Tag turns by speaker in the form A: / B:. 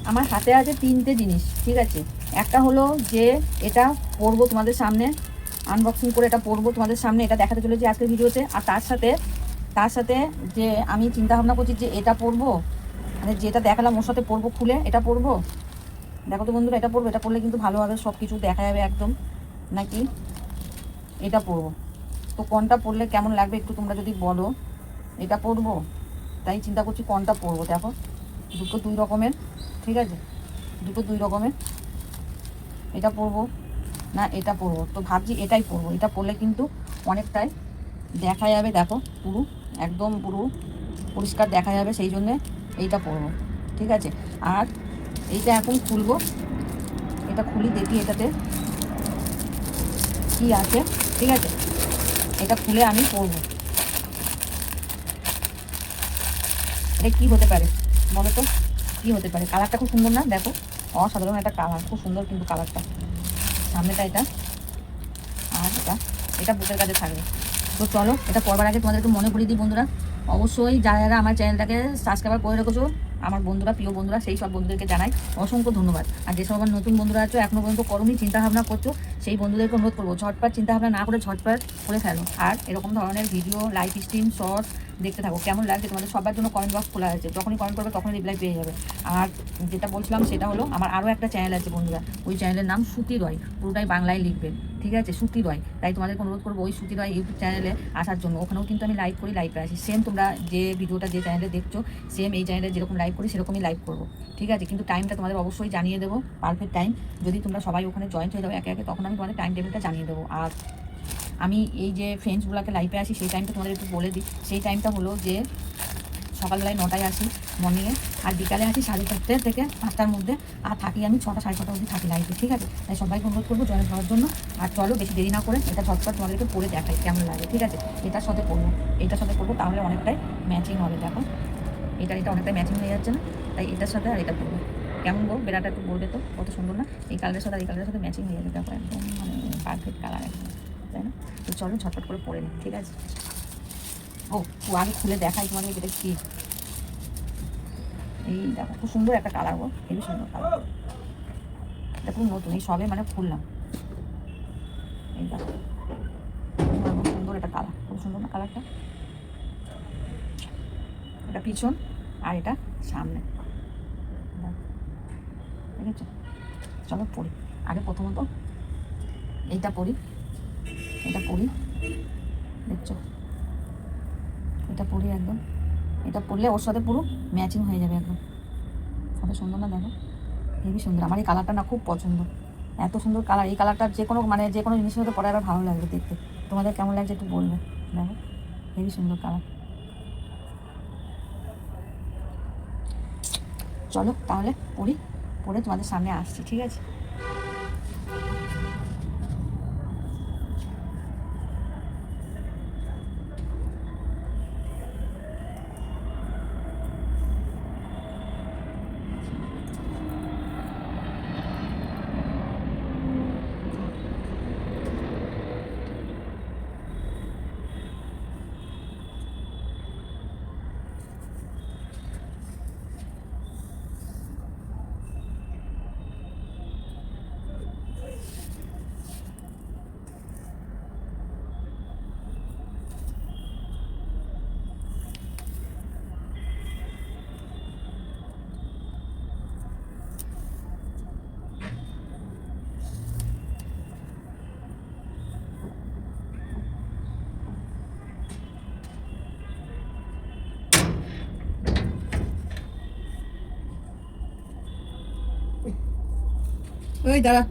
A: আমার হাতে আছে 3টে জিনিস, ঠিক আছে। একটা হলো যে এটা পরবো তোমাদের সামনে, আনবক্সিং করে এটা পরবো তোমাদের সামনে, এটা দেখাতে চলেছি আজকের ভিডিওতে। আর তার সাথে যে আমি চিন্তা ভাবনা করছি যে এটা পরবো, মানে যেটা দেখালাম ওর সাথে পরবো, খুলে এটা পরবো। দেখো তো বন্ধুরা, এটা পরবো, এটা পরলে কিন্তু ভালোভাবে সব কিছু দেখা যাবে একদম, নাকি এটা পরবো। তো কোনটা পরলে কেমন লাগবে একটু তোমরা যদি বলো। এটা পরবো, তাই চিন্তা করছি কোনটা পরবো। দেখো দুটো 2 রকমের, ঠিক আছে, দুটো 2 রকমের। এটা পরবো না এটা পরবো, তো ভাবছি এটাই পরবো। এটা পরলে কিন্তু অনেকটাই দেখা যাবে, দেখো পুরো একদম পুরো পরিষ্কার দেখা যাবে, সেই জন্যে এইটা পরবো, ঠিক আছে। আর এইটা এখন খুলবো, এটা খুলি দেখি এটাতে কি আছে, ঠিক আছে। এটা খুলে আমি পরবো। এটা কী হতে পারে বলো তো, কী হতে পারে? কালারটা খুব সুন্দর না? দেখো অসাধারণ একটা কালার, খুব সুন্দর কিন্তু কালারটা। সামনেটা এটা, আর এটা বুকের কাছে থাকবে। তো চলো এটা পরবার আগে তোমাদেরকে মনে করিয়ে দিই বন্ধুরা, অবশ্যই যারা যারা আমার চ্যানেলটাকে সাবস্ক্রাইব করে রেখেছো, আমার বন্ধুরা, প্রিয় বন্ধুরা, সেই সব বন্ধুদেরকে জানাই অসংখ্য ধন্যবাদ। আর যেসব আমার নতুন বন্ধুরা আছো, এখনও পর্যন্ত করোনি, চিন্তাভাবনা করছো, সেই বন্ধুদেরকে অনুরোধ করবো ঝটপট চিন্তাভাবনা না করে ঝটপট করে ফেলো। আর এরকম ধরনের ভিডিও, লাইভ স্ট্রিম, শর্টস দেখতে থাকো। কেমন লাগছে তোমাদের সবার জন্য কমেন্ট বক্স খোলা আছে, যখনই কমেন্ট করবে তখনই রিপ্লাই পেয়ে যাবে। আর যেটা বলছিলাম সেটা হলো, আমার আরও একটা চ্যানেল আছে বন্ধুরা, ওই চ্যানেলের নাম শ্রুতি রয়, পুরোটাই বাংলায় লিখবেন, ঠিক আছে, শ্রুতি রয়। তাই তোমাদেরকে অনুরোধ করবো ওই শ্রুতি রয় ইউটিউব চ্যানেলে আসার জন্য। ওখানেও কিন্তু আমি লাইভ করি, লাইভে আসি। সেম তোমরা যে ভিডিওটা যে চ্যানেলে দেখছো, সেম এই চ্যানেলে যেরকম লাইভ করি সেরকমই লাইভ করবো, ঠিক আছে। কিন্তু টাইমটা তোমাদের অবশ্যই জানিয়ে দেবো, পারফেক্ট টাইম। যদি তোমরা সবাই ওখানে জয়েন্ট হয়ে যাও একে একে, তখন আমি তোমাদের টাইম টেবিলটা জানিয়ে দেবো। আর আমি এই যে ফ্রেন্ডসগুলোকে লাইভে আসি, সেই টাইমটা তোমাদের একটু বলে দিই। সেই টাইমটা হলো যে সকালবেলায় 9টায় আসি মর্নিংয়ে, আর বিকালে আসি 4:30 থেকে 5টার মধ্যে। আর থাকি আমি 6টা 6:30 অবধি থাকি লাইভে, ঠিক আছে। তাই সবাইকে অনুরোধ করবো জয়েন হওয়ার জন্য। আর চলো বেশি দেরি না করে এটা ঝটপট তোমাদেরকে পরে দেখাই কেমন লাগে, ঠিক আছে। এটার সাথে পরবো, এটার সাথে পরবো, তাহলে অনেকটাই ম্যাচিং হবে। দেখো এটা অনেকটাই ম্যাচিং হয়ে যাচ্ছে না? তাই এটার সাথে আর এটা পরবো। কেমন গো বেড়াটা একটু বলবে তো, কত সুন্দর না? এই কালারের সাথে এই কালারের সাথে ম্যাচিং হয়ে যাবে, দেখো একদম মানে পারফেক্ট কালার একদম, তাই না? তো চলো ঝটপট করে পরে নিই, ঠিক আছে। ও আগে খুলে দেখাই তোমাদের এটা কি। এই দেখো খুব সুন্দর একটা কালার গো, হেবি সুন্দর কালার। এটা খুব নতুন, এই সবে মানে খুললাম। এই দেখো খুব সুন্দর একটা কালার, খুব সুন্দর না কালারটা? এটা পিছন আর এটা সামনে, ঠিক আছে। চলো পড়ি আগে, প্রথমত এইটা পড়ি, এটা পড়ি, দেখছো এটা পড়ি একদম। এটা পরলে ওর সাথে পুরো ম্যাচিং হয়ে যাবে একদম, কত সুন্দর না? দেখো হেবি সুন্দর, আমার এই কালারটা না খুব পছন্দ, এত সুন্দর কালার। এই কালারটা যে কোনো মানে যে কোনো জিনিসের সাথে পরে আবার ভালো লাগবে দেখতে। তোমাদের কেমন লাগছে একটু বলবে। দেখো হেবি সুন্দর কালার। চলো তাহলে পড়ি, পরে তোমাদের সামনে আসছি, ঠিক আছে। ওই দাঁড়া।